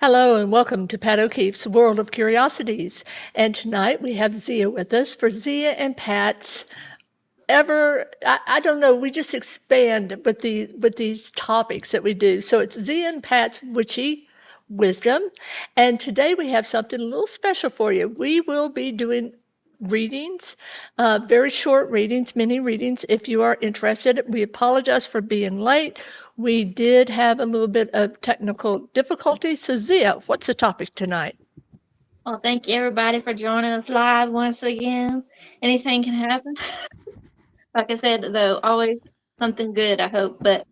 Hello and welcome to Pat O'Keefe's World of Curiosities. And tonight we have Zia with us for Zia and Pat's I don't know, we just expand with these topics that we do. So it's Zia and Pat's witchy wisdom. And today we have something a little special for you. We will be doing readings, very short readings, mini readings if you are interested. We apologize for being late. We did have a little bit of technical difficulty. So Zia, what's the topic tonight? Well, thank you everybody for joining us live once again. Anything can happen. Like I said, though, always something good, I hope. But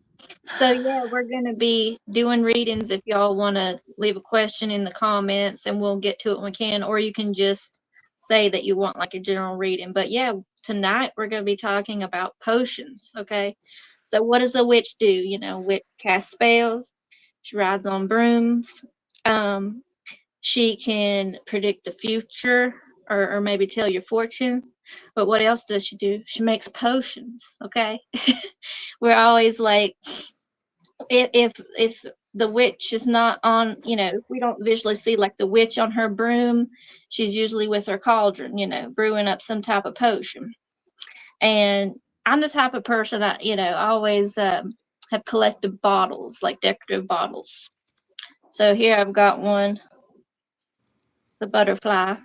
so, yeah, we're going to be doing readings if y'all want to leave a question in the comments and we'll get to it when we can, or you can just say that you want like a general reading. But yeah, tonight we're going to be talking about potions. Okay. So, what does a witch do? Witch casts spells, she rides on brooms. Um, she can predict the future or maybe tell your fortune. But what else does she do? She makes potions, okay? We're always like, if the witch is not on, if we don't visually see like the witch on her broom, she's usually with her cauldron, brewing up some type of potion. And I'm the type of person that, always have collected bottles, like decorative bottles. So here I've got one, the butterfly.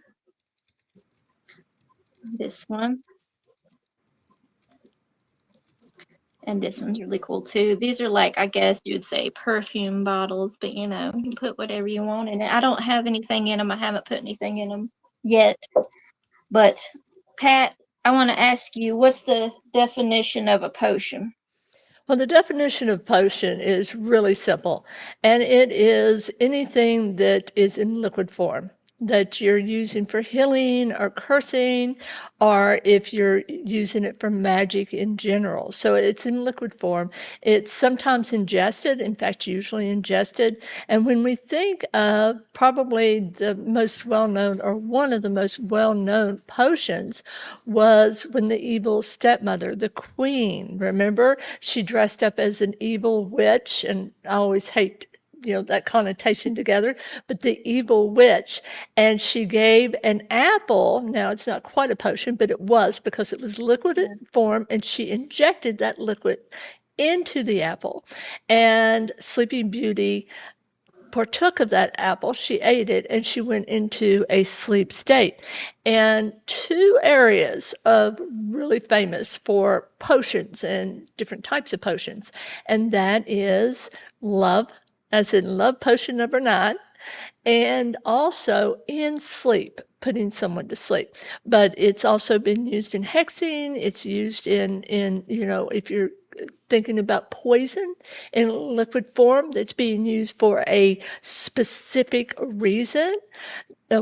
This one. And this one's really cool too. These are like, I guess you would say perfume bottles, but you can put whatever you want in it. I don't have anything in them. I haven't put anything in them yet. But Pat, I want to ask you, what's the definition of a potion? Well, the definition of potion is really simple, and it is anything that is in liquid form that you're using for healing or cursing, or if you're using it for magic in general. So it's in liquid form. It's sometimes ingested, in fact, usually ingested. And when we think of probably the most well known or one of the most well known potions was when the evil stepmother, the queen, remember, she dressed up as an evil witch, and I always hate that connotation together, but the evil witch, and she gave an apple. Now it's not quite a potion, but it was because it was liquid Yeah. form, and she injected that liquid into the apple. And Sleeping Beauty partook of that apple, she ate it, and she went into a sleep state. And two areas of really famous for potions and different types of potions, and that is love, as in love potion number 9, and also in sleep, putting someone to sleep. But it's also been used in hexing. It's used in if you're thinking about poison in liquid form that's being used for a specific reason,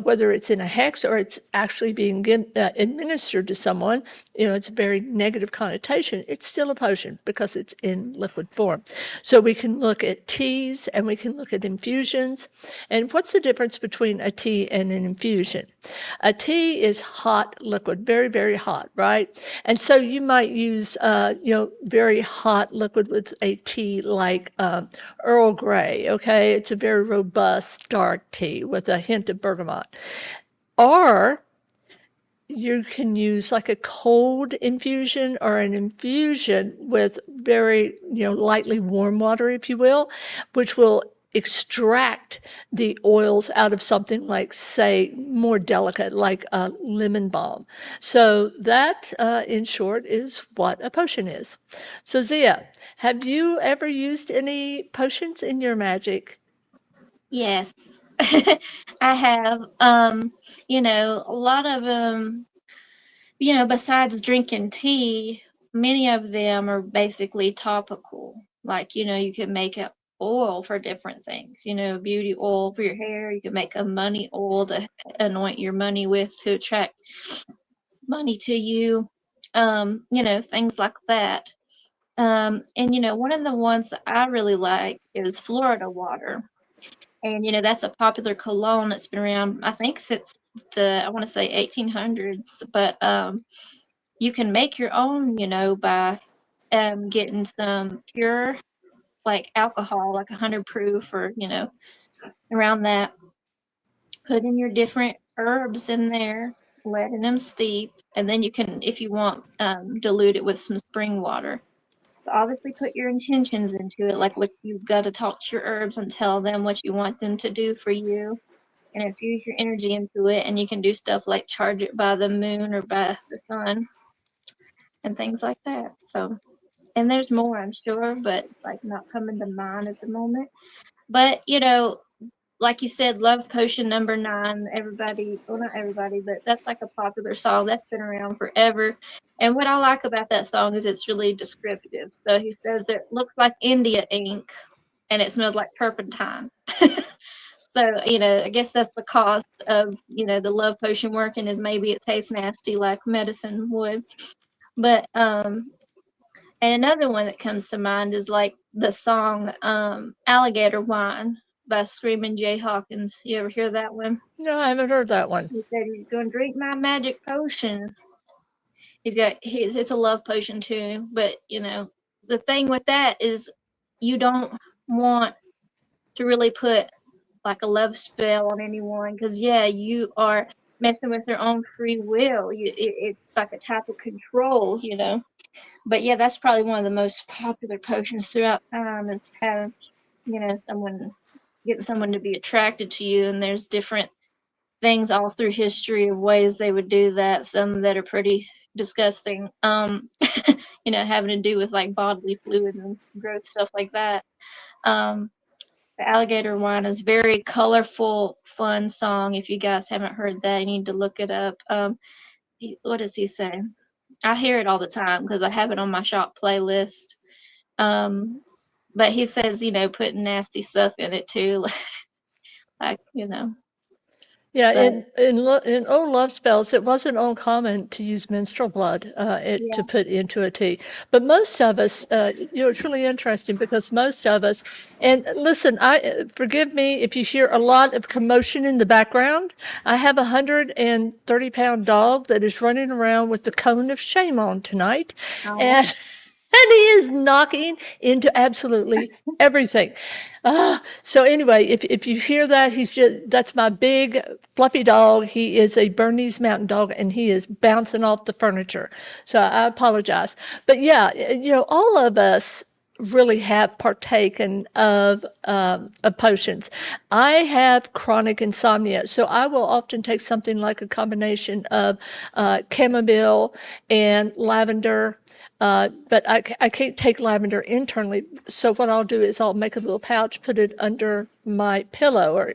whether it's in a hex or it's actually being administered to someone, it's a very negative connotation. It's still a potion because it's in liquid form. So we can look at teas and we can look at infusions. And what's the difference between a tea and an infusion? A tea is hot liquid, very, very hot, right? And so you might use, very hot liquid with a tea like Earl Grey, okay? It's a very robust dark tea with a hint of bergamot. Or you can use like a cold infusion or an infusion with very, lightly warm water, if you will, which will extract the oils out of something like, say, more delicate, like a lemon balm. So that, in short, is what a potion is. So Zia, have you ever used any potions in your magic? Yes. I have. A lot of besides drinking tea, many of them are basically topical. Like, you can make an oil for different things, beauty oil for your hair. You can make a money oil to anoint your money with to attract money to you. Things like that. And one of the ones that I really like is Florida water. And that's a popular cologne that's been around, I think, since I want to say 1800s. But you can make your own, by getting some pure like alcohol, like 100 proof, or around that, putting your different herbs in there, letting them steep, and then you can, if you want, dilute it with some spring water. So obviously, put your intentions into it, like what you've got to talk to your herbs and tell them what you want them to do for you, and infuse your energy into it. And you can do stuff like charge it by the moon or by the sun and things like that. So, and there's more, I'm sure, but it's like not coming to mind at the moment. But like you said, Love Potion number 9. Everybody, well, not everybody, but that's like a popular song that's been around forever. And what I like about that song is it's really descriptive. So he says it looks like India ink and it smells like turpentine. So, I guess that's the cost of, the love potion working is maybe it tastes nasty like medicine would. But, and another one that comes to mind is like the song Alligator Wine by Screaming Jay Hawkins. You ever hear that one? No, I haven't heard that one. He said he's going to drink my magic potion. It's a love potion too, but the thing with that is you don't want to really put like a love spell on anyone because yeah, you are messing with their own free will. It's like a type of control. But yeah, that's probably one of the most popular potions throughout time. It's have someone get someone to be attracted to you, and there's different things all through history of ways they would do that. Some that are pretty disgusting. Having to do with like bodily fluid and growth stuff like that. Um, the Alligator Wine is very colorful, fun song. If you guys haven't heard that, you need to look it up. What does he say? I hear it all the time because I have it on my shop playlist. Um, but he says, putting nasty stuff in it too, like. Yeah, But in old love spells, it wasn't uncommon to use menstrual blood to yeah, put into a tea. But most of us, it's really interesting because most of us, and listen, forgive me if you hear a lot of commotion in the background. I have a 130-pound dog that is running around with the cone of shame on tonight, oh, and and he is knocking into absolutely everything. So anyway, if you hear that, that's my big fluffy dog. He is a Bernese Mountain Dog, and he is bouncing off the furniture. So I apologize, but yeah, all of us really have partaken of potions. I have chronic insomnia, so I will often take something like a combination of chamomile and lavender. But I can't take lavender internally. So what I'll do is I'll make a little pouch, put it under my pillow, or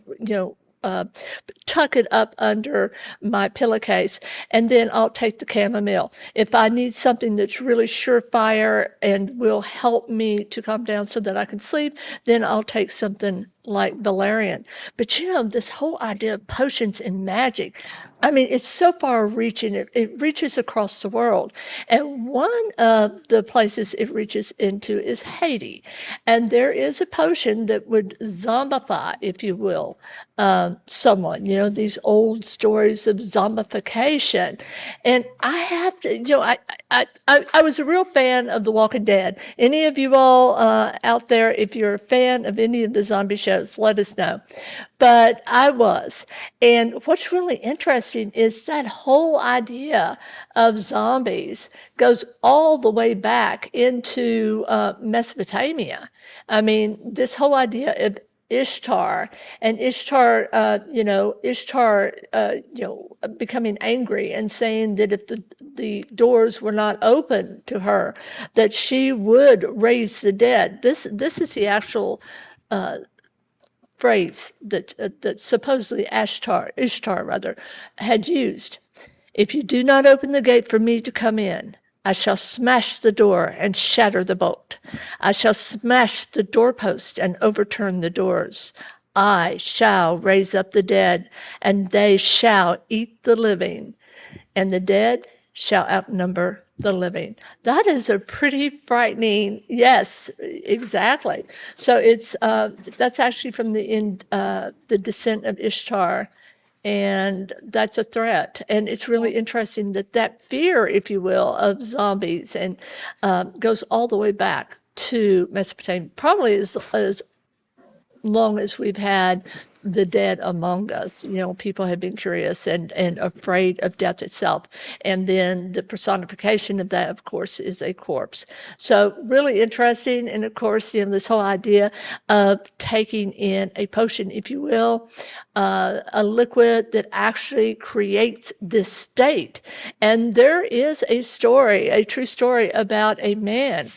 tuck it up under my pillowcase, and then I'll take the chamomile. If I need something that's really surefire and will help me to calm down so that I can sleep, then I'll take something like valerian. But this whole idea of potions and magic, I mean, it's so far reaching. It reaches across the world. And one of the places it reaches into is Haiti. And there is a potion that would zombify, if you will, someone. These old stories of zombification. And I have to, I was a real fan of The Walking Dead. Any of you all out there, if you're a fan of any of the zombie shows, let us know. But I was. And what's really interesting is that whole idea of zombies goes all the way back into Mesopotamia. I mean, this whole idea of Ishtar and Ishtar, becoming angry and saying that if the doors were not open to her, that she would raise the dead. This is the actual phrase that supposedly Ishtar rather, had used. If you do not open the gate for me to come in, I shall smash the door and shatter the bolt. I shall smash the doorpost and overturn the doors. I shall raise up the dead, and they shall eat the living, and the dead shall outnumber the living. That is a pretty frightening, yes, exactly. So that's actually from the descent of Ishtar, and that's a threat. And it's yeah, really interesting that fear, if you will, of zombies and goes all the way back to Mesopotamia, probably as long as we've had the dead among us. You know, people have been curious and afraid of death itself. And then the personification of that, of course, is a corpse. So, really interesting. And of course, you know, this whole idea of taking in a potion, if you will, a liquid that actually creates this state. And there is a story, a true story about a man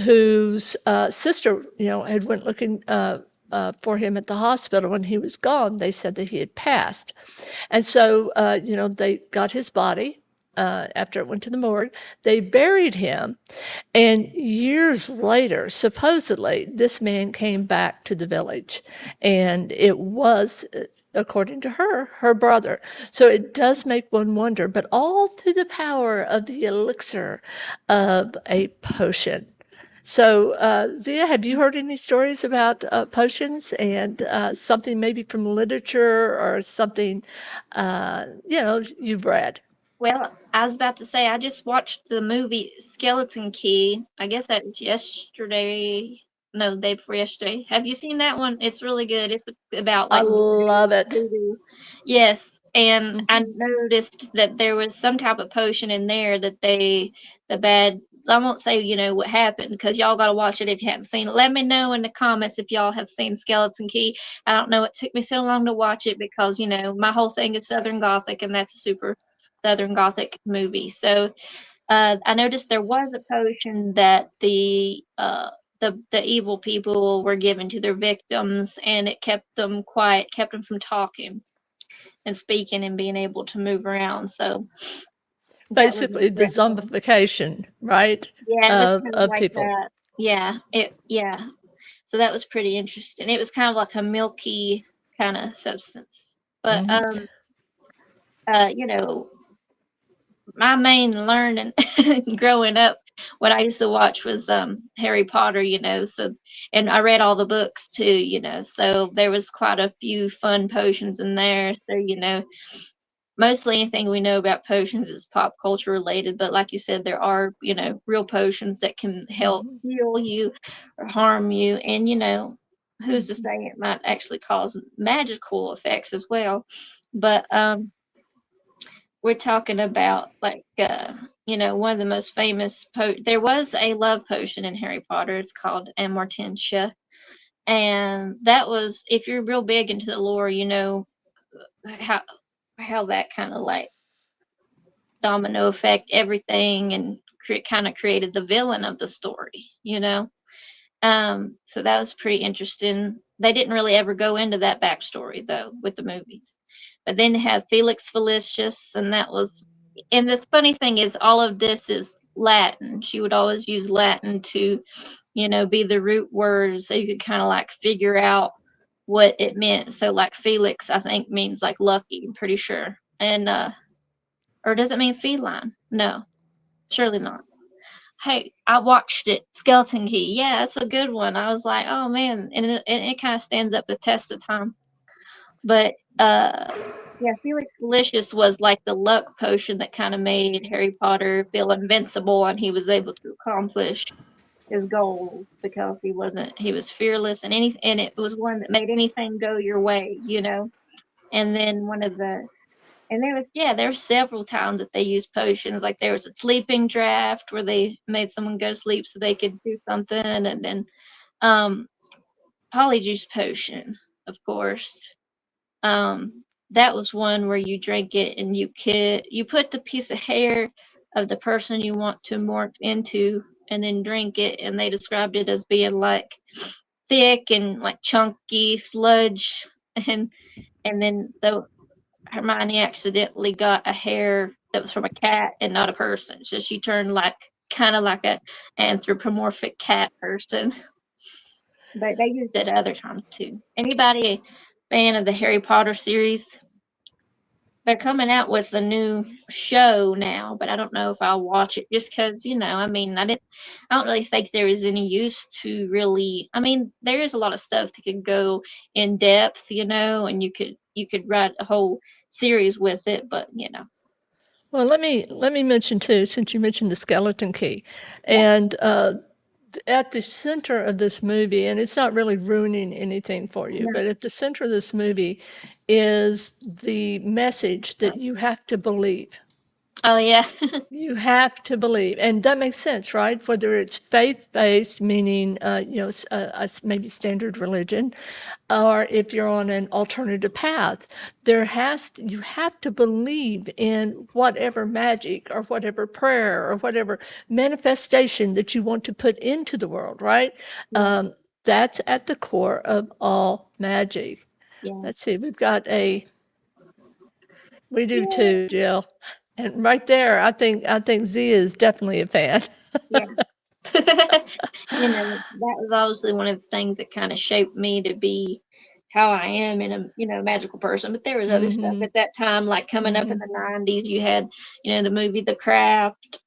whose sister, you know, had went looking for him at the hospital when he was gone. They said that he had passed, and so you know they got his body after it went to the morgue. They buried him, and years later, supposedly, this man came back to the village, and it was. According to her, her brother. So it does make one wonder, but all through the power of the elixir of a potion. So, Zia, have you heard any stories about potions and something maybe from literature or something, you know, you've read? Well, I was about to say I just watched the movie Skeleton Key. I guess that was yesterday. No, the day before yesterday. Have you seen that one? It's really good. It's about I like love it. voodoo. Yes, and I Hmm. noticed that there was some type of potion in there that the bad. I won't say what happened because y'all got to watch it if you haven't seen it. Let me know in the comments if y'all have seen Skeleton Key. I don't know. It took me so long to watch it because my whole thing is Southern Gothic, and that's a super Southern Gothic movie. So I noticed there was a potion that the evil people were given to their victims, and it kept them quiet, kept them from talking and speaking and being able to move around. So that was Basically, the interesting. zombification, right, Yeah, it was kind of of like people. that. Yeah. So that was pretty interesting. It was kind of like a milky kind of substance. But Hmm. uh, you know, my main learning growing up, what I used to watch was Harry Potter, so and I read all the books too, so there was quite a few fun potions in there. So, mostly anything we know about potions is pop culture related, but like you said, there are, real potions that can help Hmm. heal you or harm you. And, who's to say it might actually cause magical effects as well. But we're talking about like one of the most famous there was a love potion in Harry Potter. It's called Amortentia, and that was, if you're real big into the lore, how that kind of like domino effect everything and kind of created the villain of the story, so that was pretty interesting. They didn't really ever go into that backstory though with the movies. But then they have Felix Felicis, and that was, and the funny thing is all of this is Latin. She would always use Latin to, be the root words so you could kind of like figure out what it meant. So like Felix, I think means like lucky, I'm pretty sure. And or does it mean feline? No, surely not. Hey, I watched it, Skeleton Key. Yeah, it's a good one. I was like, oh man, and it kind of stands up the test of time. But yeah, Felix Felicis was like the luck potion that kind of made Harry Potter feel invincible, and he was able to accomplish his goals because he was fearless, and it was one that made anything go your way. And then there were several times that they used potions. Like there was a sleeping draft where they made someone go to sleep so they could do something, and then um, polyjuice potion, of course. That was one where you drank it and you put the piece of hair of the person you want to morph into, and then drink it, and they described it as being like thick and like chunky sludge, and then the Hermione accidentally got a hair that was from a cat and not a person. So she turned like kind of like a anthropomorphic cat person. But they used it other times too. Anybody a fan of the Harry Potter series? They're coming out with a new show now, but I don't know if I'll watch it just because, I mean, I don't really think there is any use to really, I mean, there is a lot of stuff that could go in depth, and you could write a whole series with it, but, Well, let me mention too, since you mentioned the skeleton key, yeah. and at the center of this movie, and it's not really ruining anything for you, No. but at the center of this movie is the message that you have to believe. Oh yeah. You have to believe, and that makes sense, right? Whether it's faith-based, meaning maybe standard religion, or if you're on an alternative path, you have to believe in whatever magic or whatever prayer or whatever manifestation that you want to put into the world, right? Yeah. That's at the core of all magic. Yeah. Let's see, we do Yeah. too, Jill. And right there, I think Zia is definitely a fan. Yeah. That was obviously one of the things that kind of shaped me to be how I am in a magical person. But there was other stuff Mm-hmm. at that time, like coming up in Mm-hmm. the '90s. You had the movie The Craft.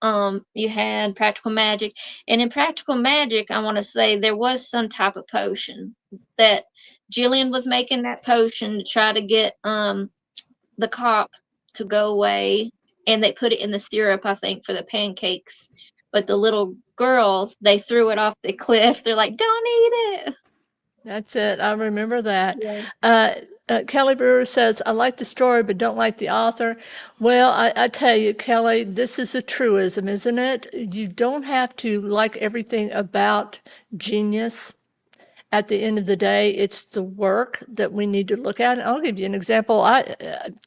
You had Practical Magic, and in Practical Magic, I want to say there was some type of potion that Jillian was making that potion to try to get the cop to go away, and they put it in the syrup, I think, for the pancakes. But the little girls, they threw it off the cliff. They're like, "Don't eat it." That's it. I remember that. Yeah, Uh, Kelly Brewer says, I like the story, but don't like the author. Well, I tell you, Kelly, this is a truism, isn't it? You don't have to like everything about genius. At the end of the day, it's the work that we need to look at. And I'll give you an example.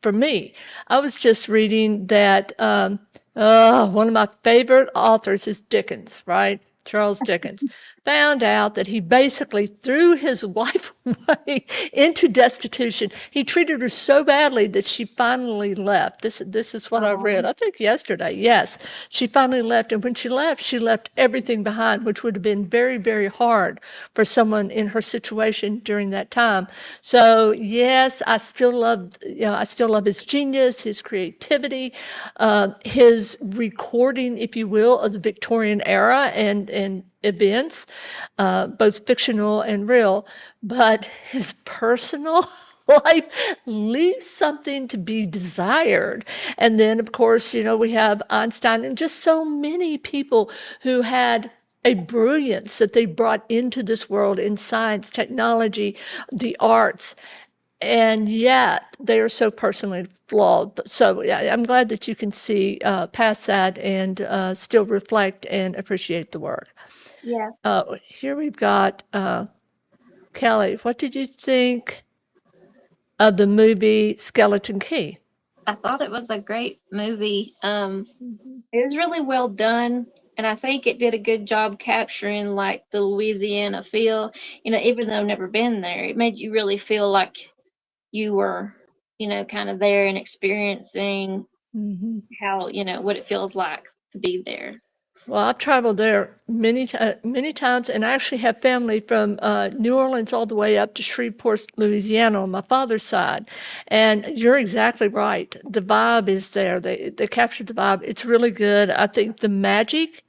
For me, I was just reading that one of my favorite authors is Dickens, right? Charles Dickens. Found out that he basically threw his wife away into destitution. He treated her so badly that she finally left. This is what I read, I think yesterday. Yes, she finally left, and when she left everything behind, which would have been very, very hard for someone in her situation during that time. So yes, I still love his genius, his creativity, his recording, if you will, of the Victorian era and events, both fictional and real. But his personal life leaves something to be desired. And then, of course, we have Einstein and just so many people who had a brilliance that they brought into this world in science, technology, the arts, and yet they are so personally flawed. So yeah, I'm glad that you can see past that and still reflect and appreciate the work. yeah. Here we've got Kelly. What did you think of the movie Skeleton Key? I thought it was a great movie. It was really well done, and I think it did a good job capturing like the Louisiana feel. Even though I've never been there, it made you really feel like you were, kind of there and experiencing Mm-hmm. how what it feels like to be there. Well, I've traveled there many times, and I actually have family from New Orleans all the way up to Shreveport, Louisiana, on my father's side. And you're exactly right. The vibe is there. They captured the vibe. It's really good. I think the magic.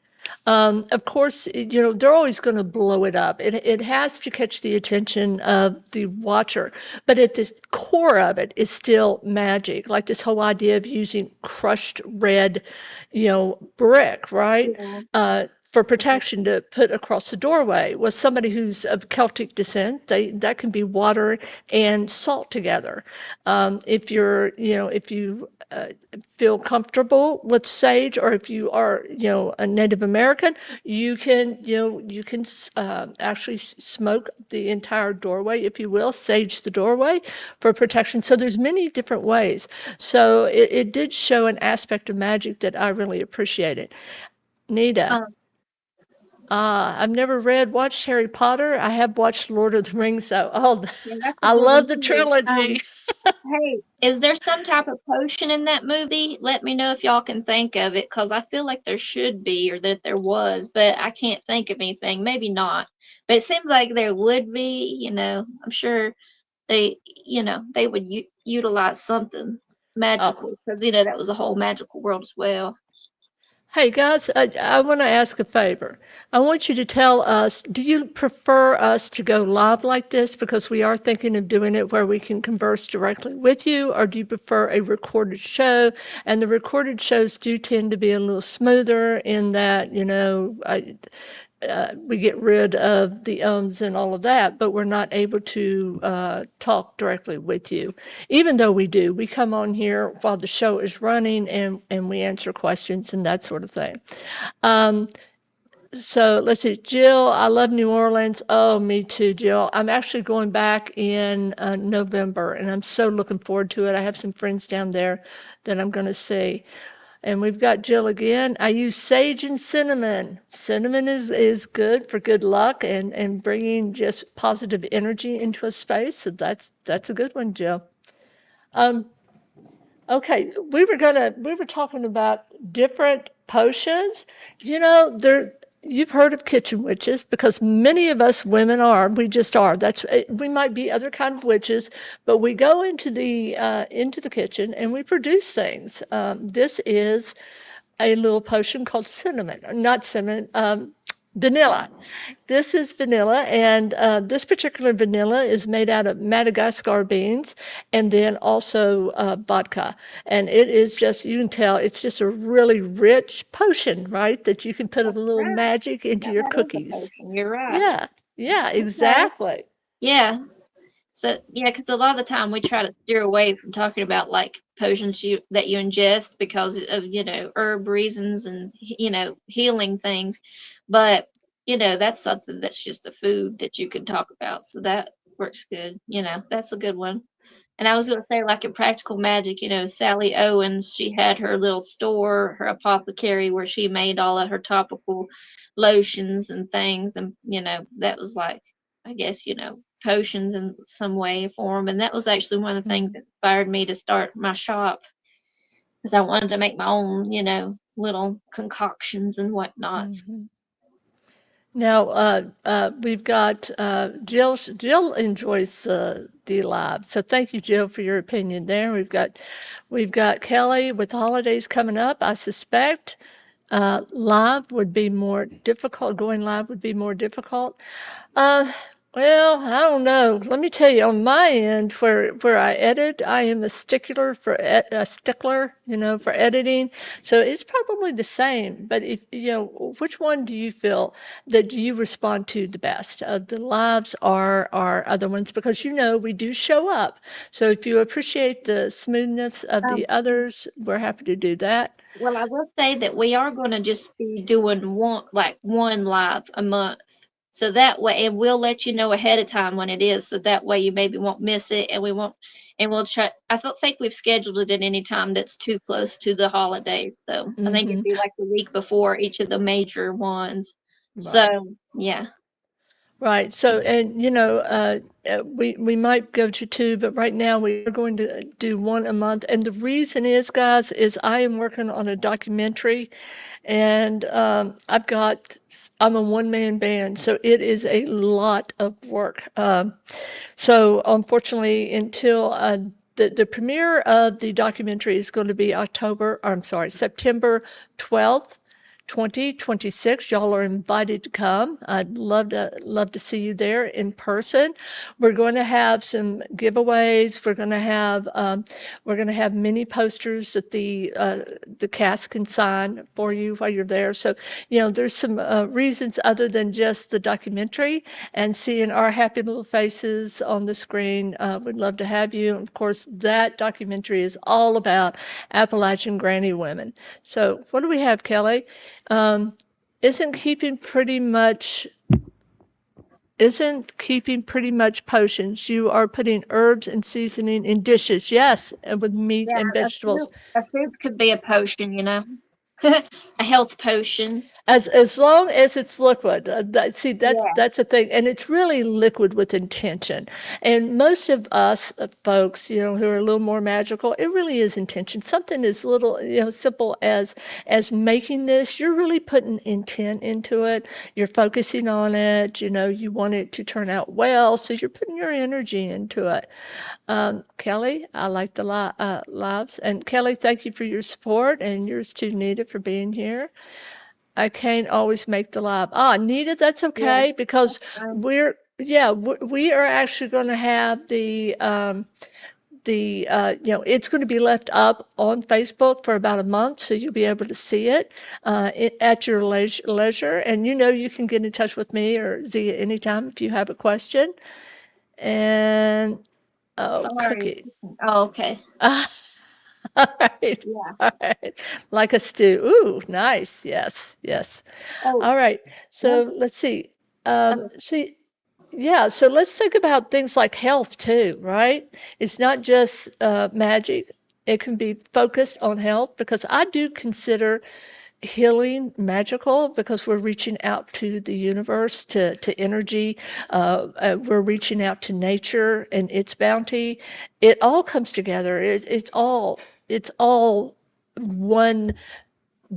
Of course, they're always going to blow it up. It has to catch the attention of the watcher, but at the core of it is still magic. Like this whole idea of using crushed red, brick, right? Yeah. For protection to put across the doorway. Was somebody who's of Celtic descent, that can be water and salt together. If you feel comfortable with sage, or if you are, a Native American, you can actually smoke the entire doorway, if you will, sage the doorway for protection. So there's many different ways. So it did show an aspect of magic that I really appreciated. Nita, Um, I've never watched Harry Potter. I have watched Lord of the Rings, though. yeah, that's a I good one love the too. trilogy. Hey, is there some type of potion in that movie? Let me know if y'all can think of it, because I feel like there should be, or that there was, but I can't think of anything. Maybe not, but it seems like there would be. I'm sure they would utilize something Oh, magical, because that was a whole magical world as well. hey guys, I want to ask a favor. I want you to tell us, do you prefer us to go live like this because we are thinking of doing it where we can converse directly with you, or do you prefer a recorded show? And the recorded shows do tend to be a little smoother in that, we get rid of the ums and all of that, but we're not able to talk directly with you. Even though we do, we come on here while the show is running and we answer questions and that sort of thing. Um, so let's see, Jill, I love New Orleans. Oh, me too, Jill. I'm actually going back in November and I'm so looking forward to it. I have some friends down there that I'm going to see. And we've got Jill again. I use sage and cinnamon. Cinnamon is good for good luck and bringing just positive energy into a space. So that's a good one, Jill. Um, okay, we were talking about different potions. There you've heard of kitchen witches because many of us women are. We just are. That's we might be other kind of witches, but we go into the kitchen and we produce things. This is a little potion called cinnamon, not cinnamon, vanilla. This is vanilla, and this particular vanilla is made out of Madagascar beans and then also vodka. And it is just, you can tell, it's just a really rich potion, right? That you can put a That's little right. magic into Yeah, your that is a cookies. potion. You're right. Yeah, yeah, Okay. exactly. Yeah. So yeah, because a lot of the time we try to steer away from talking about like potions that you ingest because of herb reasons and healing things, but that's something that's just a food that you can talk about. So that works good. That's a good one. And I was going to say, like in Practical Magic, Sally Owens, she had her little store, her apothecary, where she made all of her topical lotions and things. And, that was like, I guess, potions in some way or form. And that was actually one of the things Mm-hmm. that inspired me to start my shop because I wanted to make my own, little concoctions and whatnot. Mm-hmm. Now, we've got Jill. Jill enjoys the live, so thank you, Jill, for your opinion there. We've got Kelly with the holidays coming up. I suspect live would be more difficult. Going live would be more difficult. Uh, well, I don't know. Let me tell you, on my end, where I edit, I am a stickler, for editing. So it's probably the same. But if which one do you feel that you respond to the best? The lives are other ones because we do show up. So if you appreciate the smoothness of Um, the others, we're happy to do that. Well, I will say that we are going to just be doing one live a month. So that way, and we'll let you know ahead of time when it is. So that way you maybe won't miss it and we won't, and we'll try. I don't think we've scheduled it at any time that's too close to the holidays. So I think it'd Hmm. be like the week before each of the major ones. Right. So yeah. Right. So, and we might go to two, but right now we are going to do one a month. And the reason is, guys, is I am working on a documentary, and I'm a one-man band, so it is a lot of work. So unfortunately, until the premiere of the documentary is going to be I'm sorry, September 12th. 2026. Y'all are invited to come. I'd love to see you there in person. We're going to have some giveaways. We're going to have mini posters that the cast can sign for you while you're there. So there's some reasons other than just the documentary and seeing our happy little faces on the screen. We'd love to have you. Of course, that documentary is all about Appalachian granny women. So what do we have, Kelly? Um, isn't keeping pretty much isn't keeping pretty much potions. You are putting herbs and seasoning in dishes, yes, and with meat Yeah, and a vegetables. soup, a soup could be a potion. A health potion. As long as it's liquid, see Yeah. that's a thing, and it's really liquid with intention. And most of us folks, who are a little more magical, it really is intention. Something as little, simple as making this, you're really putting intent into it. You're focusing on it. You want it to turn out well, so you're putting your energy into it. Kelly, I like the lives, and Kelly, thank you for your support, and yours too, Nita, for being here. I can't always make the live. Nita, that's Yeah. okay because Um, we are actually going to have the it's going to be left up on Facebook for about a month, so you'll be able to see it at your leisure. And you can get in touch with me or Zia anytime if you have a question. And oh, Sorry. cookie. Oh, okay. All right. Yeah. All right. Like a stew. Ooh, nice. Yes. Yes. Oh, All right. one. So let's see. Okay. See, yeah. So let's think about things like health too, right? It's not just magic. It can be focused on health because I do consider healing magical because we're reaching out to the universe, to energy. We're reaching out to nature and its bounty. It all comes together. It's all one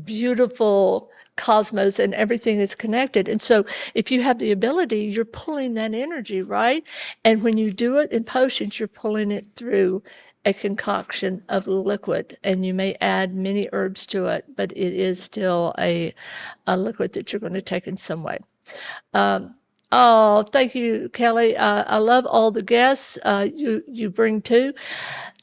beautiful cosmos, and everything is connected. And so if you have the ability, you're pulling that energy, right? And when you do it in potions, you're pulling it through a concoction of liquid, and you may add many herbs to it, but it is still a liquid that you're going to take in some way. um, Oh, thank you, Kelly. I love all the guests you bring too.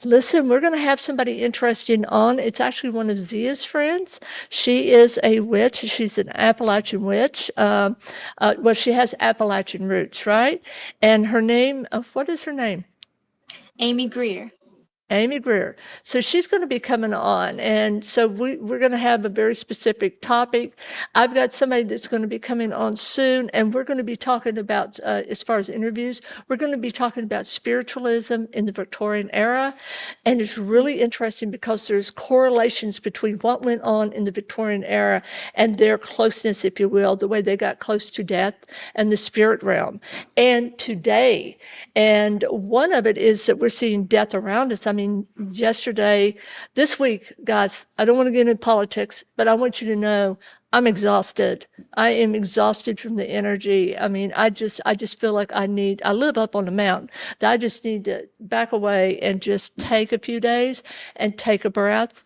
Listen, we're going to have somebody interesting on. It's actually one of Zia's friends. She is a witch. She's an Appalachian witch. Well, she has Appalachian roots, right? And her name, what is her name? Amy Greer. Amy Greer. So she's going to be coming on. And so we're going to have a very specific topic. I've got somebody that's going to be coming on soon, and we're going to be talking about, as far as interviews, we're going to be talking about spiritualism in the Victorian era. And it's really interesting because there's correlations between what went on in the Victorian era and their closeness, if you will, the way they got close to death and the spirit realm, and today. And one of it is that we're seeing death around us. I mean, yesterday, this week, guys, I don't want to get into politics, but I want you to know I'm exhausted. I am exhausted from the energy. I mean, I just feel like I live up on the mountain. That I just need to back away and just take a few days and take a breath.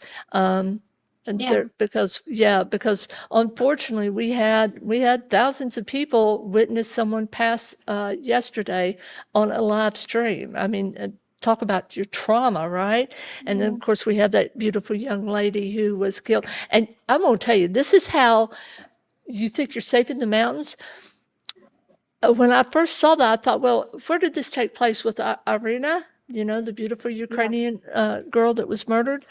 And Yeah. there, because yeah, because unfortunately we had thousands of people witness someone pass yesterday on a live stream. I mean, talk about your trauma, right? And then Yeah. of course we have that beautiful young lady who was killed. And I'm gonna tell you, this is how you think you're safe in the mountains. When I first saw that, I thought, well, where did this take place with Irina? The beautiful Yeah. Ukrainian girl that was murdered,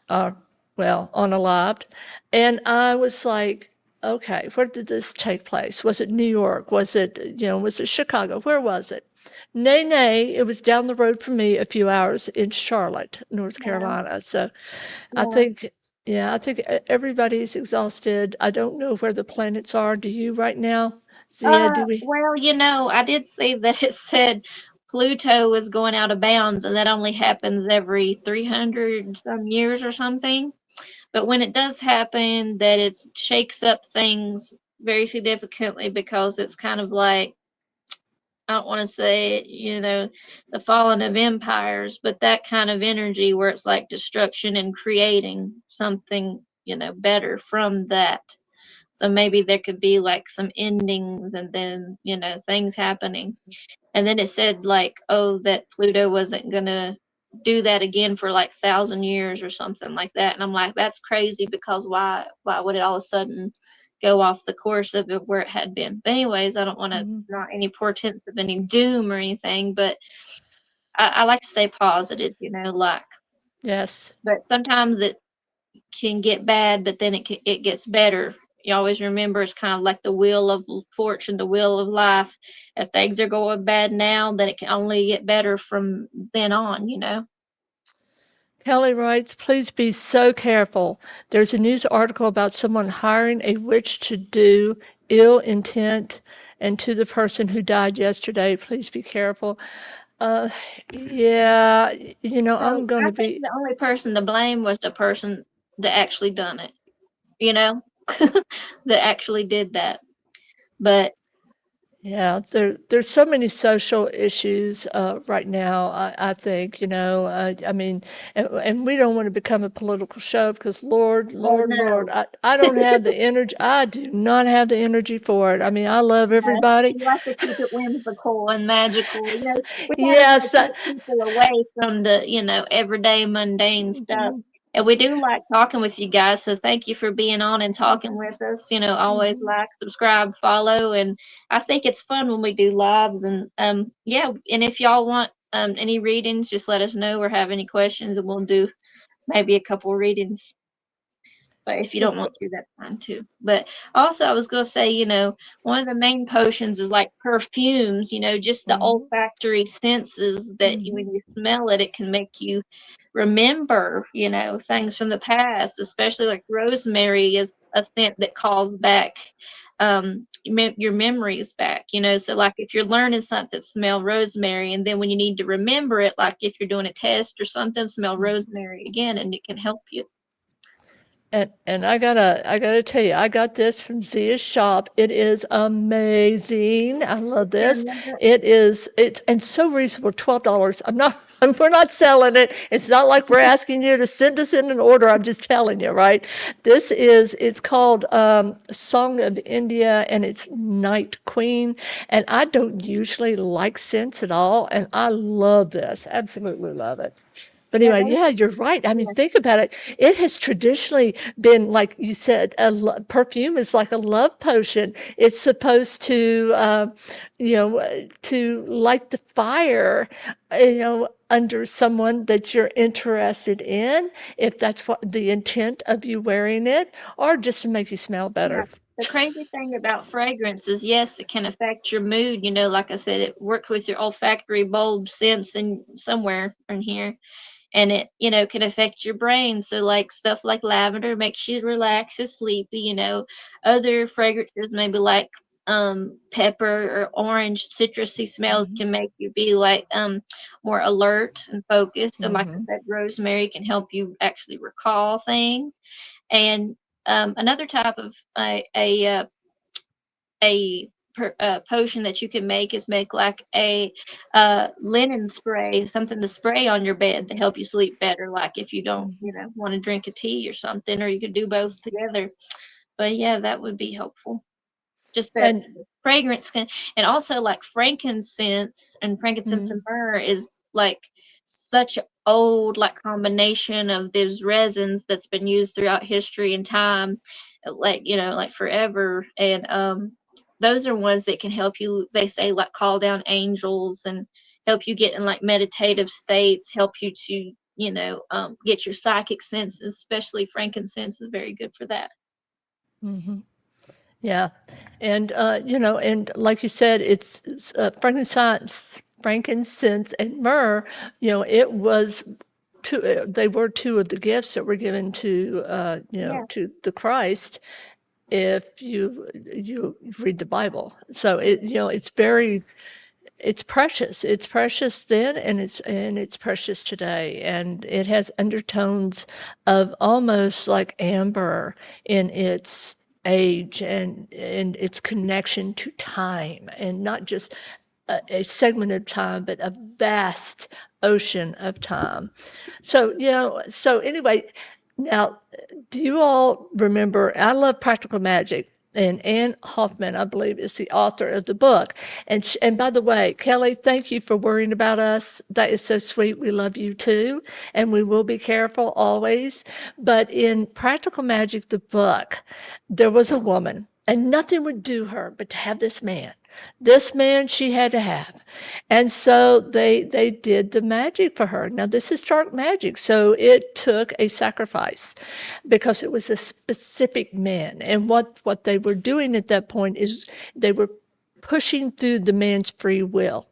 uh, well, unalived. And I was like, okay, where did this take place? Was it New York? Was it Chicago? Where was it? Nay, nay, it was down the road from me a few hours in Charlotte, North Yeah. Carolina. So I Yeah. think, yeah, I think everybody's exhausted. I don't know where the planets are. Do you right now? Zia, do we? Well, I did see that it said Pluto was going out of bounds, and that only happens every 300 some years or something. But when it does happen, that it shakes up things very significantly because it's kind of like, I don't want to say, the falling of empires, but that kind of energy where it's like destruction and creating something, better from that. So maybe there could be like some endings and then, things happening. And then it said like, oh, that Pluto wasn't gonna do that again for like 1,000 years or something like that. And I'm like, that's crazy because why would it all of a sudden go off the course of it where it had been? But anyways, I don't want to Mhm. not any portents of any doom or anything, but I like to stay positive, like. Yes. But sometimes it can get bad, but then it gets better. You always remember it's kind of like the wheel of fortune, the wheel of life. If things are going bad now, then it can only get better from then on. Kelly writes, please be so careful. There's a news article about someone hiring a witch to do ill intent, and to the person who died yesterday, please be careful. Uh, yeah, I'm So going I to think be, the only person to blame was the person that actually done it, you know, that actually did that. But Yeah, there's so many social issues right now. I think, I mean, and we don't want to become a political show because Oh Lord, no. I don't have the energy. I do not have the energy for it. I mean, I love everybody. You like to keep it whimsical and magical. We kind of want Yes, to keep people away from the, everyday mundane stuff. mhm, And we do like talking with you guys, so thank you for being on and talking with us. Always mhm. like, subscribe, follow, and I think it's fun when we do lives. And yeah, and if y'all want any readings, just let us know or have any questions, and we'll do maybe a couple readings. But if you don't want to, that's fine too. But also, I was going to say, one of the main potions is like perfumes, just the Mhm, olfactory senses that mhm, when you smell it, it can make you remember, things from the past, especially like rosemary is a scent that calls back your memories back, so like if you're learning something, smell rosemary, and then when you need to remember it, like if you're doing a test or something, smell mhm. rosemary again and it can help you. And I gotta tell you, I got this from Zia's shop. It is amazing. I love this. It's and so reasonable, $12. I'm not we're not selling it. It's not like we're asking you to send us in an order. I'm just telling you, right? It's called Song of India and it's Night Queen. And I don't usually like scents at all, and I love this. Absolutely love it. But Yeah, anyway, they yeah, you're right. I mean, yeah, think about it. It has traditionally been, like you said, perfume is like a love potion. It's supposed to light the fire, under someone that you're interested in, if that's what the intent of you wearing it, or just to make you smell yeah. better. The crazy thing about fragrance is, yes, it can affect your mood. Like I said, it works with your olfactory bulb sense in somewhere in here, and it can affect your brain. So like stuff like lavender makes you relax and sleepy. Other fragrances, maybe like pepper or orange citrusy smells, Hmm. can make you be like more alert and focused. And like I Hmm. said, rosemary can help you actually recall things. And another type of potion that you can make is make like a linen spray, something to spray on your bed to help you sleep better. Like if you don't, want to drink a tea or something, or you could do both together. But yeah, that would be helpful. Just the And fragrance can, and also like frankincense and mm, myrrh is like such an old like combination of these resins that's been used throughout history and time, like like forever. And those are ones that can help you, they say, like call down angels and help you get in like meditative states, help you to get your psychic senses. Especially frankincense is very good for that. mhm. Yeah, and and like you said, it's frankincense, and myrrh. It was two. They were two of the gifts that were given Yeah, to the Christ. If you read the Bible, so it's precious. It's precious then, and it's precious today, and it has undertones of almost like amber in its age and its connection to time, and not just a segment of time, but a vast ocean of time. So anyway, now, do you all remember? I love practical magic, and Anne Hoffman, I believe, is the author of the book. And by the way, Kelly, thank you for worrying about us. That is so sweet. We love you too, and we will be careful always. But in Practical Magic, the book, there was a woman, and nothing would do her but to have this man. This man she had to have. And so they did the magic for her. Now this is dark magic, so it took a sacrifice because it was a specific man. And what they were doing at that point is they were pushing through the man's free will.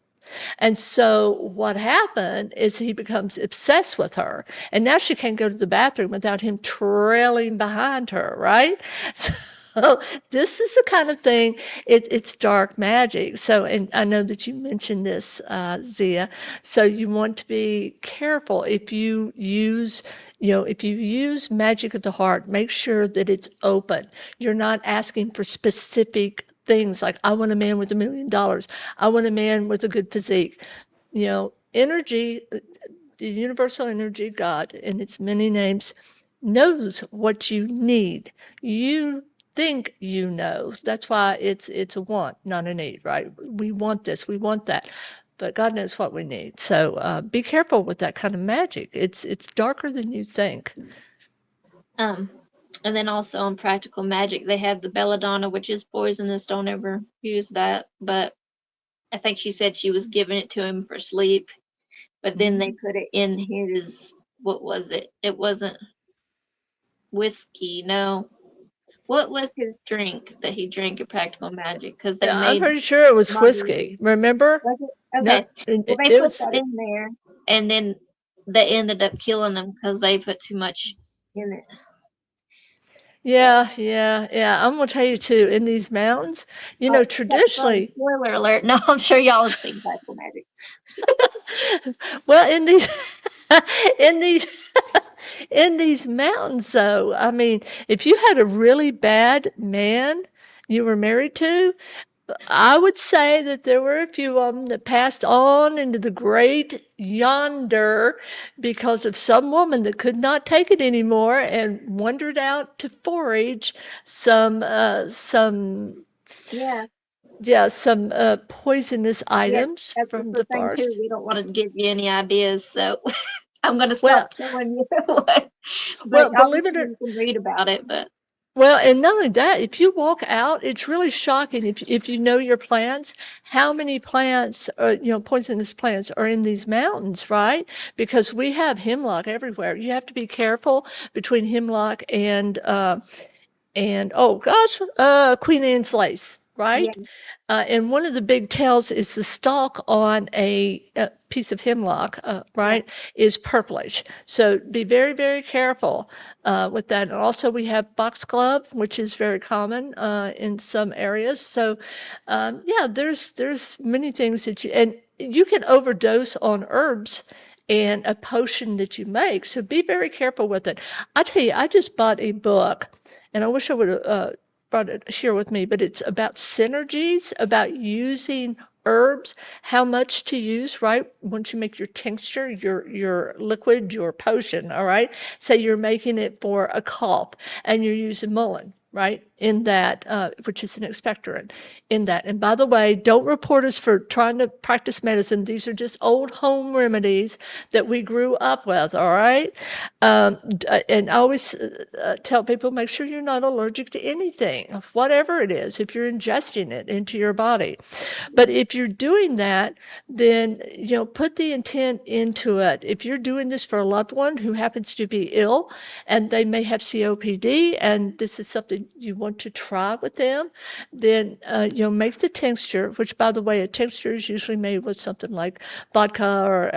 And so what happened is he becomes obsessed with her. And now she can't go to the bathroom without him trailing behind her, right? So this is the kind of thing, it's dark magic. So, and I know that you mentioned this, Zia. So you want to be careful if you use magic of the heart, make sure that it's open. You're not asking for specific things like I want a man with $1 million. I want a man with a good physique. Energy, the universal energy, God, in its many names, knows what you need. You think you know. That's why it's a want, not a need, right? We want this, we want that. But God knows what we need. So be careful with that kind of magic. It's darker than you think. Um, and then also on practical magic, they have the belladonna, which is poisonous. Don't ever use that. But I think she said she was giving it to him for sleep. But then they Mhm. put it in his, what was it? It wasn't whiskey, no. What was his drink that he drank at Practical Magic? Because they Yeah, I'm made pretty sure it was margarita. whiskey. Remember? Was it? No, Okay. Well, it, they it put was. that in there, and then they ended up killing him because they put too much in it. But Yeah, yeah, yeah. I'm gonna tell you too. In these mountains, oh, sorry, traditionally, spoiler alert. No, I'm sure y'all have seen Practical Magic. well, in these, in these, in these mountains, though, I mean, if you had a really bad man you were married to, I would say that there were a few of them that passed on into the great yonder because of some woman that could not take it anymore and wandered out to forage some Yeah, yeah, some poisonous yeah. items That's from the the thing too. forest. We don't want to give you any ideas, so I'm gonna stop Well, telling you what. But well, believe obviously, it or you can read about it. But well, and not only that, if you walk out, it's really shocking if you know your plants, how many plants, poisonous plants are in these mountains, right? Because we have hemlock everywhere. You have to be careful between hemlock and oh gosh, Queen Anne's lace, yeah, right? And one of the big tells is the stalk on a piece of hemlock, yeah, right, is purplish. So be very, very careful with that. And also, we have foxglove, which is very common in some areas. So, yeah, there's many things that and you can overdose on herbs and a potion that you make. So be very careful with it. I tell you, I just bought a book, and I wish I would have brought it here with me, but it's about synergies, about using herbs, how much to use, right? Once you make your tincture, your liquid, your potion, all right? Say you're making it for a cough and you're using mullein, right? In that, which is an expectorant, in that. And by the way, don't report us for trying to practice medicine. These are just old home remedies that we grew up with, all right? And I always tell people make sure you're not allergic to anything, whatever it is, if you're ingesting it into your body. But yeah, if you're doing that, then put the intent into it. If you're doing this for a loved one who happens to be ill and they may have COPD and this is something you want to try with them, then make the tincture, which by the way, a tincture is usually made with something like vodka or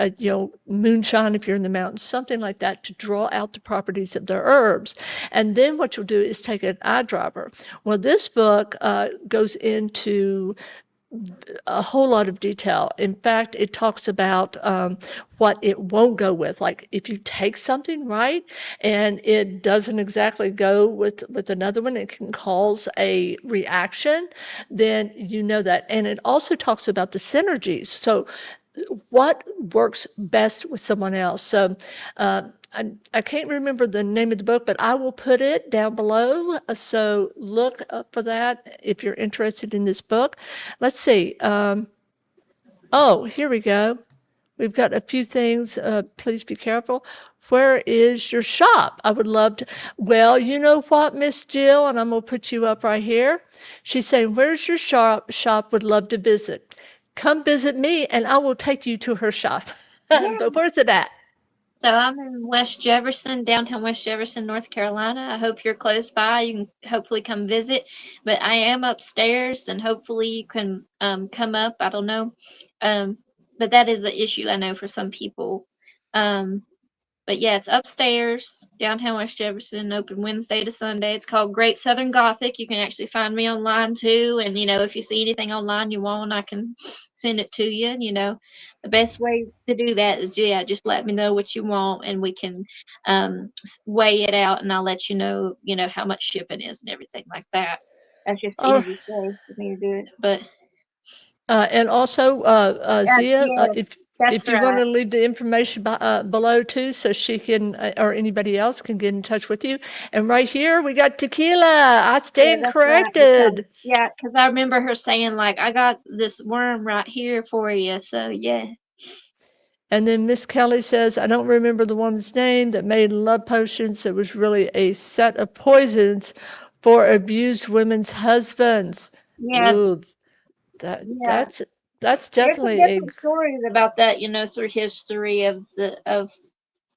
moonshine if you're in the mountains, something like that to draw out the properties of the herbs. And then what you'll do is take an eyedropper. Well, this book goes into a whole lot of detail. In fact, it talks about what it won't go with. Like if you take something right and it doesn't exactly go with another one, it can cause a reaction. Then you know that. And it also talks about the synergies. So what works best with someone else. So I can't remember the name of the book, but I will put it down below. So look up for that if you're interested in this book. Let's see. Oh, here we go. We've got a few things. Please be careful. Where is your shop? I would love to. Well, you know what, Miss Jill, and I'm gonna put you up right here. She's saying, "Where's your shop? Shop would love to visit. Come visit me, and I will take you to her shop." yeah. But where's it at? So I'm in West Jefferson, downtown West Jefferson, North Carolina. I hope you're close by. You can hopefully come visit. But I am upstairs, and hopefully you can come up. I don't know, um, but that is an issue I know for some people. Um, but yeah, it's upstairs, downtown West Jefferson, open Wednesday to Sunday. It's called Great Southern Gothic. You can actually find me online too. And, if you see anything online you want, I can send it to you. And, the best way to do that is, yeah, just let me know what you want and we can weigh it out and I'll let you know, how much shipping is and everything like that. That's just Oh, easy way for me to do it. But and also, Zia, yeah, that's if you want right. to leave the information below too, so she can or anybody else can get in touch with you. And right here we got tequila. I Yeah, stand that's right. Because corrected. yeah, because I remember her saying like, "I got this worm right here for you." So yeah, And then Miss Kelly says, I don't remember the woman's name that made love potions. It was really a set of poisons for abused women's husbands. yeah, Ooh, that yeah. that's There's some definitely a different stories about that, through history of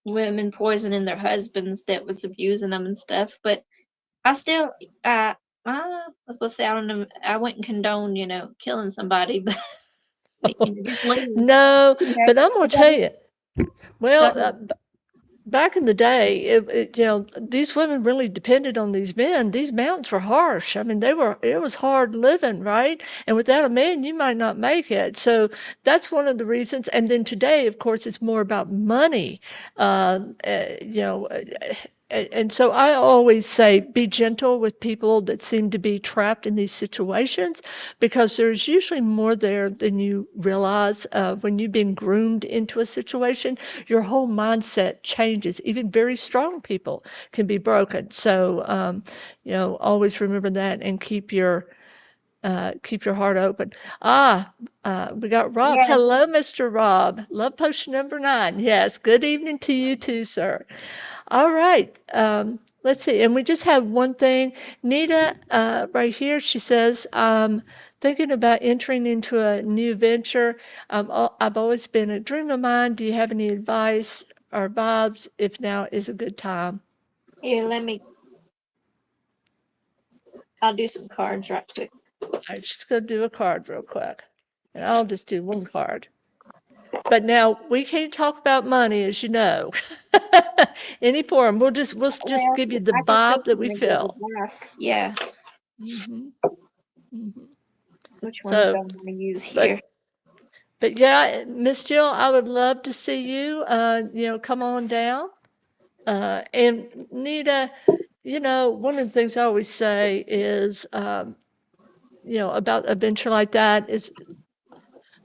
women poisoning their husbands that was abusing them and stuff. But I still, I was supposed to say I don't know. I wouldn't condone, killing somebody, but just leave. no, Okay, but I'm gonna 'cause I tell just you. go Well, ahead. back in the day, these women really depended on these men. These mountains were harsh. I mean, it was hard living, right? And without a man, you might not make it. So that's one of the reasons. And then today, of course, it's more about money. You know, and so I always say be gentle with people that seem to be trapped in these situations because there's usually more there than you realize. When you've been groomed into a situation, your whole mindset changes. Even very strong people can be broken. So, always remember that and keep your heart open. We got Rob. Yeah, Hello, Mr. Rob. Love potion number 9. Yes. Good evening to you too, sir. All right. Let's see. And we just have one thing. Nita, right here, she says, thinking about entering into a new venture. I've always been a dream of mine. Do you have any advice or vibes if now is a good time? here, I'll do some cards right quick. I'm just going to do a card real quick. And I'll just do one card. But now we can't talk about money, as you know. Any form. We'll just Well, give you the I can still vibe that we kind of give feel. advice. Yeah, Hmm. Hmm. which ones do So, I want to use here? but yeah, Miss Jill, I would love to see you. Come on down. And Nita, one of the things I always say is, about a venture like that is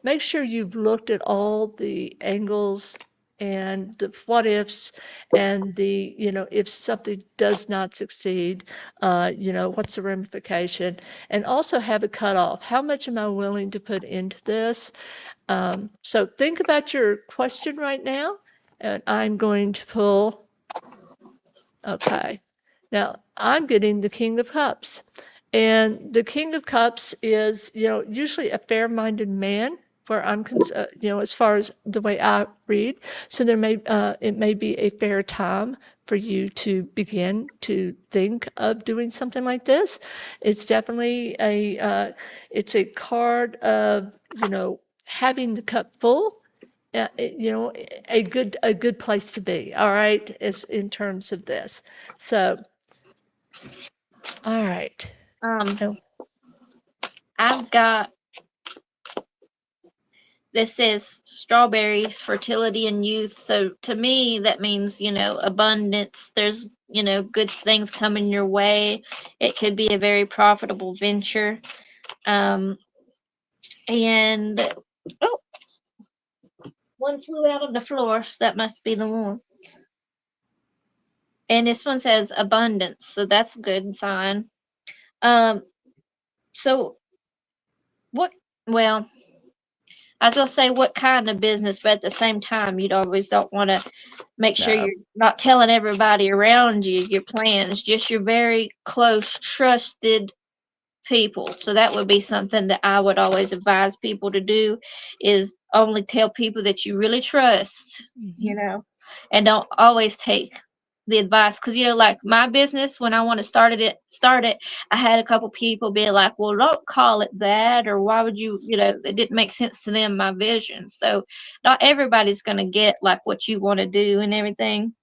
make sure you've looked at all the angles and the what ifs and if something does not succeed, what's the ramification? And also have a cutoff. How much am I willing to put into this? So think about your question right now, and I'm going to pull. Okay. Now I'm getting the King of Cups. And the King of Cups is, usually a fair-minded man, where as far as the way I read. So it may be a fair time for you to begin to think of doing something like this. It's definitely it's a card of, having the cup full, a good place to be. All right, is in terms of this. So, all right. Um, Now, I've got this says strawberries, fertility and youth. So to me, that means, abundance. There's, good things coming your way. It could be a very profitable venture. Um, and oh, one flew out on the floor, so that must be the one. And this one says abundance, so that's a good sign. Um, so what? Well, I was gonna say what kind of business, but at the same time, you'd always don't want to make sure no. you're not telling everybody around you your plans, just your very close, trusted people. So that would be something that I would always advise people to do is only tell people that you really trust, you Hmm. know, and don't always take the advice because like my business when I want to start it I had a couple people be like, well, don't call it that, or why would you, it didn't make sense to them, my vision. So not everybody's going to get like what you want to do and everything.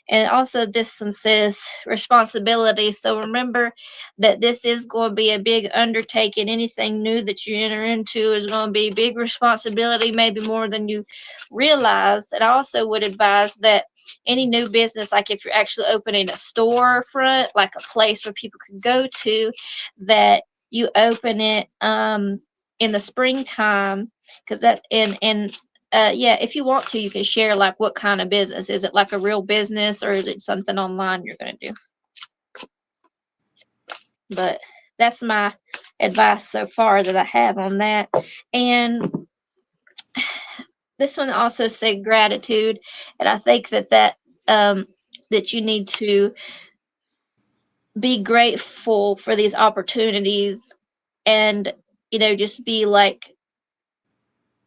And also, this one says responsibility. So remember that this is going to be a big undertaking. Anything new that you enter into is going to be big responsibility, maybe more than you realize. And I also would advise that any new business, like if you're actually opening a storefront, like a place where people can go to, that you open it in the springtime, because that and yeah, if you want to, you can share like what kind of business. Is it like a real business or is it something online you're going to do? But that's my advice so far that I have on that. And this one also said gratitude, and I think um, that you need to be grateful for these opportunities, and just be like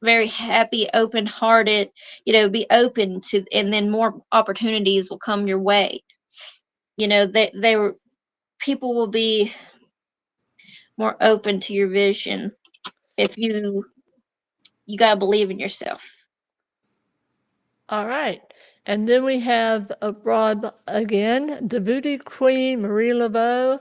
very happy, open hearted, be open to, and then more opportunities will come your way. They were People will be more open to your vision if you got to believe in yourself. All right. And then we have Rob again. The Voodoo Queen, Marie Laveau,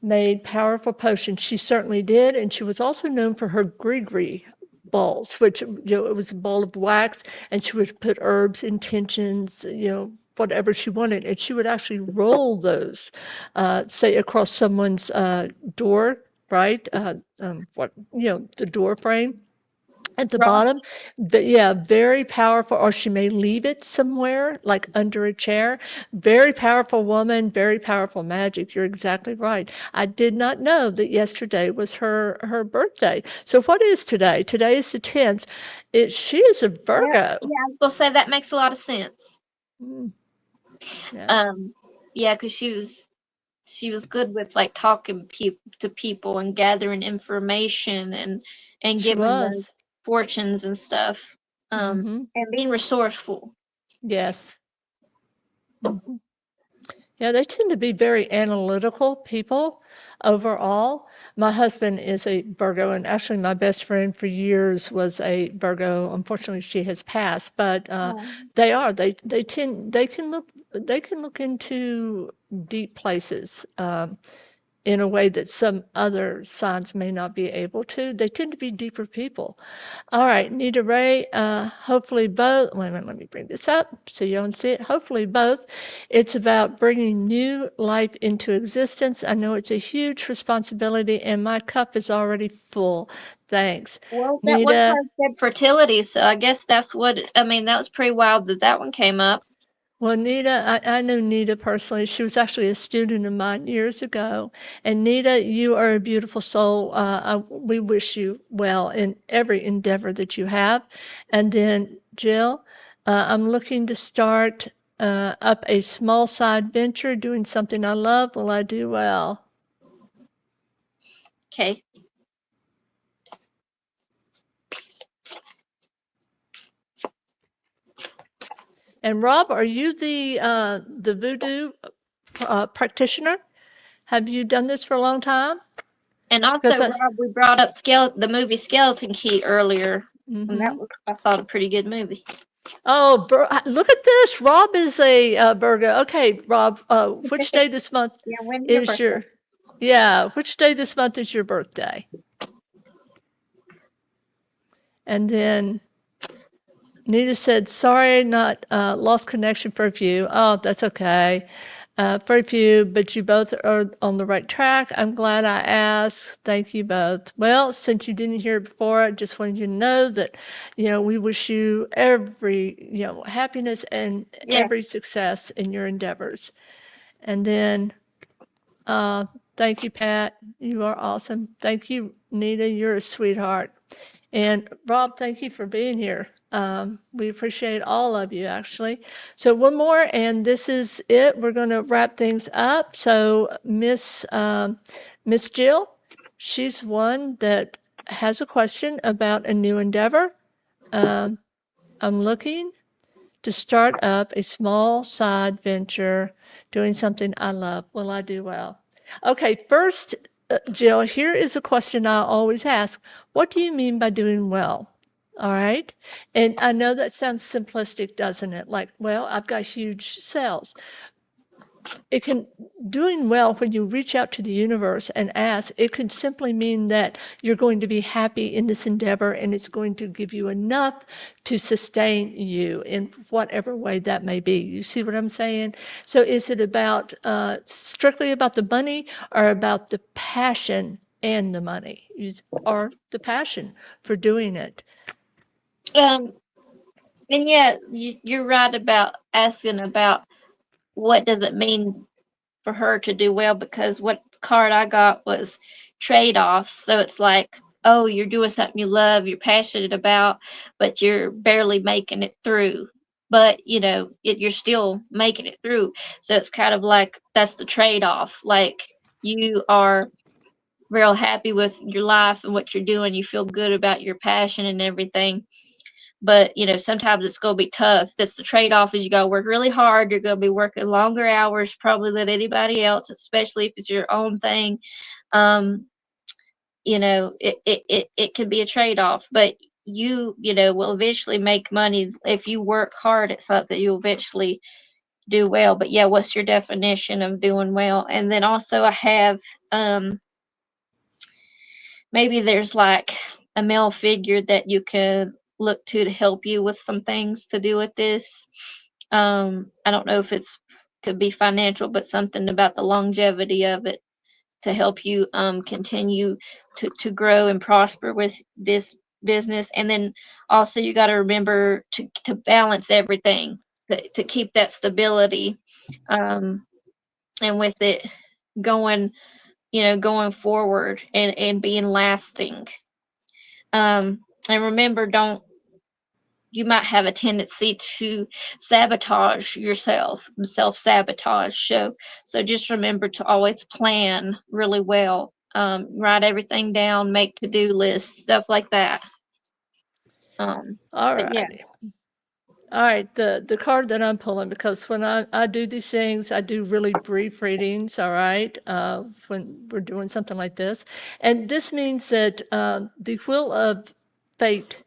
made powerful potions. She certainly did. And she was also known for her gree balls, which, it was a ball of wax, and she would put herbs, intentions, whatever she wanted. And she would actually roll those, say, across someone's door, right? The door frame at the Right. bottom. But yeah, very powerful. Or she may leave it somewhere, like under a chair. Very powerful woman, very powerful magic. You're exactly right. I did not know that yesterday was her birthday. So what is today? Today is the 10th. She is a Yeah, Virgo. yeah, I was gonna say that makes a lot of sense. Mm, yeah, Um, yeah, because she was good with like talking to people and gathering information and she giving those was. fortunes and stuff. Hmm. And being resourceful. Yes. Hmm. Yeah, they tend to be very analytical people overall. My husband is a Virgo, and actually, my best friend for years was a Virgo. Unfortunately, she has passed, but they are. They tend they can look into deep places. In a way that some other signs may not be able to. They tend to be deeper people. All right, Nita Ray, hopefully both. Wait a minute, let me bring this up so you don't see it. Hopefully both. It's about bringing new life into existence. I know it's a huge responsibility, and my cup is already full. Thanks. Well, that one Nita, card said fertility, so I guess that's what I mean. That was pretty wild that one came up. well, Nita, I know Nita personally. She was actually a student of mine years ago. And Nita, you are a beautiful soul. We wish you well in every endeavor that you have. And then, Jill, I'm looking to start up a small side venture, doing something I love. Will I do well? Okay. And Rob, are you the voodoo practitioner? Have you done this for a long time? And also, Because Rob, we brought up the movie Skeleton Key earlier, and that mm-hmm. was I thought a pretty good movie. Oh, look at this. Rob is a Virgo. Okay, Rob, which day this month Yeah, when's your is birthday? which day this month is your birthday? And then Nita said, sorry, not lost connection for a few. Oh, that's okay. For a few, but you both are on the right track. I'm glad I asked. Thank you both. Well, since you didn't hear it before, I just wanted you to know that, we wish you every, happiness and Yeah. every success in your endeavors. And then, uh, thank you, Pat. You are awesome. Thank you, Nita. You're a sweetheart. And Rob, thank you for being here. We appreciate all of you, actually. So one more, and this is it. We're going to wrap things up. So Miss Jill, she's one that has a question about a new endeavor. Um, I'm looking to start up a small side venture, doing something I love. Will I do well? Okay, first, Jill, here is a question I always ask. What do you mean by doing well? All right. And I know that sounds simplistic, doesn't it? Like, well, I've got huge cells. It can, doing well when you reach out to the universe and ask, it could simply mean that you're going to be happy in this endeavor and it's going to give you enough to sustain you in whatever way that may be. You see what I'm saying? So is it about strictly about the money or about the passion and the money, or the passion for doing it? Um, and yeah, you're right about asking about what does it mean for her to do well, because what card I got was trade offs. So it's like, oh, you're doing something you love, you're passionate about, but you're barely making it through. But you're still making it through. So it's kind of like that's the trade off. Like you are real happy with your life and what you're doing. You feel good about your passion and everything, but sometimes it's going to be tough. That's the trade-off, is you got to work really hard. You're going to be working longer hours probably than anybody else, especially if it's your own thing. um it can be a trade-off, but you will eventually make money. If you work hard at something, you'll eventually do well. But yeah, what's your definition of doing well? And then also I have, maybe there's like a male figure that you could look to help you with some things to do with this. I don't know if it's could be financial, but something about the longevity of it to help you continue to grow and prosper with this business. And then also you got to remember to balance everything, to keep that stability, um, and with it going, going forward and being lasting. And remember, don't you might have a tendency to sabotage yourself, self sabotage. So just remember to always plan really well. Write everything down, make to do lists, stuff like that. Um, All but yeah, right. All right, the card that I'm pulling, because when I do these things, I do really brief readings, all right, when we're doing something like this. And this means that the wheel of fate,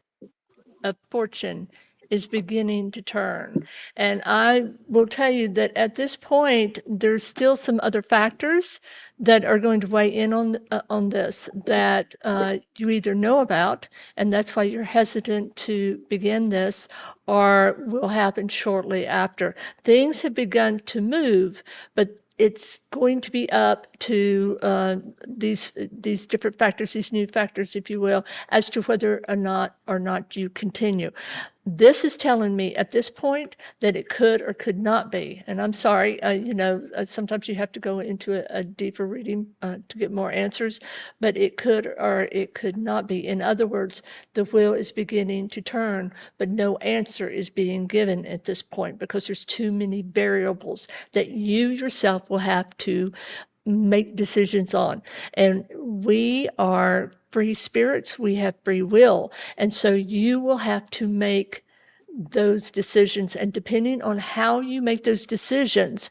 of fortune, is beginning to turn. And I will tell you that at this point, there's still some other factors that are going to weigh in on this that you either know about, and that's why you're hesitant to begin this, or will happen shortly after. Things have begun to move, but it's going to be up to these different factors, these new factors, if you will, as to whether or not you continue. This is telling me at this point that it could or could not be. And I'm sorry, sometimes you have to go into a deeper reading to get more answers, but it could or it could not be. In other words, the wheel is beginning to turn, but no answer is being given at this point because there's too many variables that you yourself will have to make decisions on. And we are free spirits, we have free will. And so you will have to make those decisions. And depending on how you make those decisions,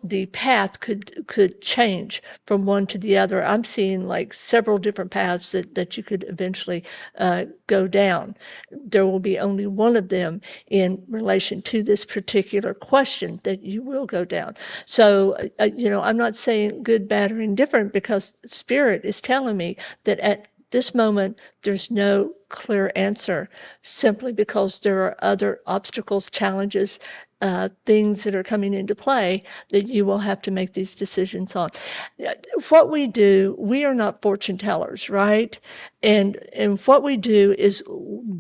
the path could change from one to the other. I'm seeing like several different paths that you could eventually go down. There will be only one of them in relation to this particular question that you will go down. So, I'm not saying good, bad, or indifferent because Spirit is telling me that at this moment, there's no clear answer simply because there are other obstacles, challenges, things that are coming into play that you will have to make these decisions on. What we do, we are not fortune tellers, right? And what we do is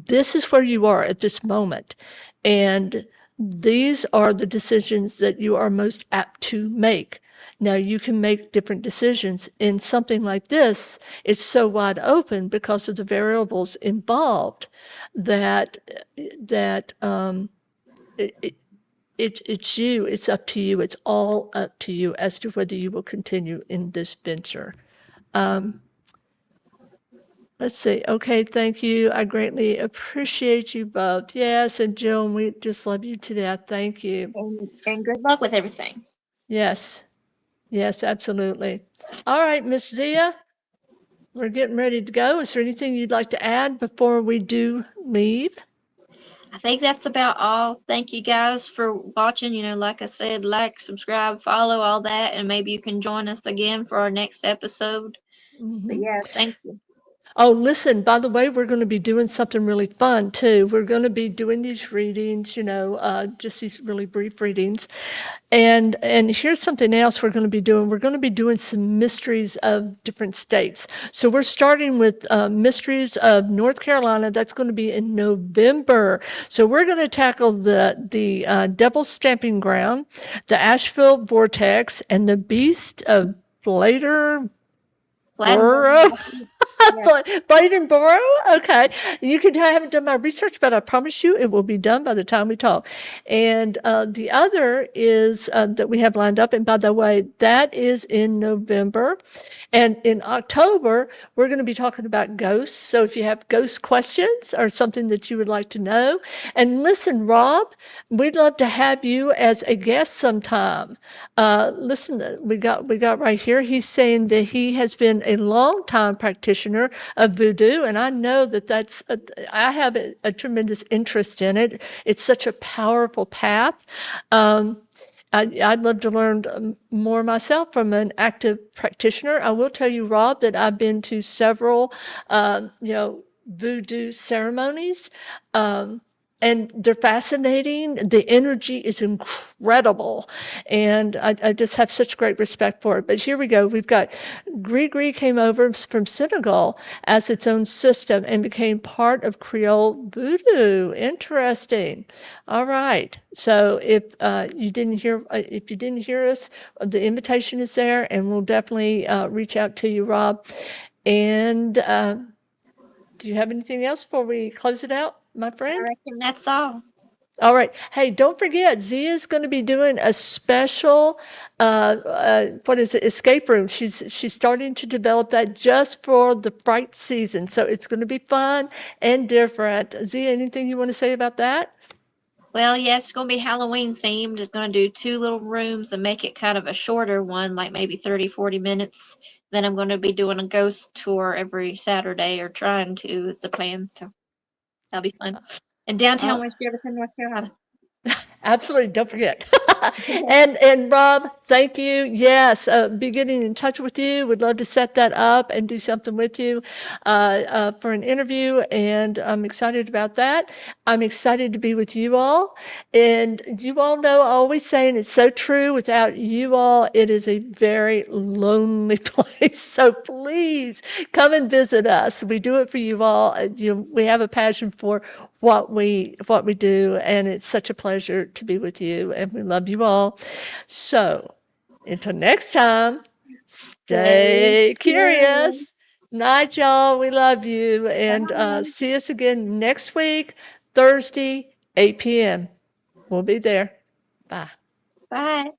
this is where you are at this moment. And these are the decisions that you are most apt to make. Now you can make different decisions. In something like this, it's so wide open because of the variables involved that it, it's you. It's up to you. It's all up to you as to whether you will continue in this venture. Um, let's see. Okay, thank you. I greatly appreciate you both. Yes, and Jill, we just love you to death. Thank you. and good luck with everything. Yes, yes, absolutely. All right, Miss Zia. we're getting ready to go. Is there anything you'd like to add before we do leave? I think that's about all. Thank you guys for watching. Like I said, like, subscribe, follow, all that, and maybe you can join us again for our next episode. But Hmm. yeah, thank you. Oh, listen, by the way, we're going to be doing something really fun too. We're going to be doing these readings, just these really brief readings. And here's something else we're going to be doing. We're going to be doing some mysteries of different states. So we're starting with mysteries of North Carolina. That's going to be in November. So we're going to tackle the Devil's Stamping Ground, the Asheville Vortex, and the Beast of Blader Gladdenburg. Borough. Yeah. Bladenboro? Okay. I haven't done my research, but I promise you it will be done by the time we talk. And the other is that we have lined up, and by the way, that is in November. And in October, we're going to be talking about ghosts. So if you have ghost questions or something that you would like to know, and listen, Rob, we'd love to have you as a guest sometime. Listen, we got right here. He's saying that he has been a long time practitioner of voodoo, and I know I have a tremendous interest in it. It's such a powerful path. Um, I'd love to learn more myself from an active practitioner. I will tell you, Rob, that I've been to several, voodoo ceremonies. Um, and they're fascinating. The energy is incredible, and I just have such great respect for it. But here we go. We've got Grigri came over from Senegal as its own system and became part of Creole voodoo. Interesting. All right. So if you didn't hear us, the invitation is there, and we'll definitely reach out to you, Rob. And do you have anything else before we close it out, my I friend? reckon that's all. All right. Hey, don't forget, Zia is going to be doing a special, what is it, escape room. She's starting to develop that just for the fright season. So it's going to be fun and different. Zia, anything you want to say about that? Well, yes, it's going to be Halloween themed. It's going to do two little rooms and make it kind of a shorter one, like maybe 30, 40 minutes. Then I'm going to be doing a ghost tour every Saturday, or trying to, is the plan. So that'll be fun. In downtown Uh, West Jefferson, North Carolina. Absolutely, don't forget. And Rob, thank you. Yes, be getting in touch with you. Would love to set that up and do something with you for an interview, and I'm excited about that. I'm excited to be with you all, and you all know I always say, and it's so true. Without you all, it is a very lonely place. So please come and visit us. We do it for you all. We have a passion for what we do, and it's such a pleasure to be with you, and we love you all. So until next time, Stay stay curious. curious. Night, y'all. We love you, and Bye. see us again next week, Thursday, 8 p.m. We'll be there. Bye. Bye.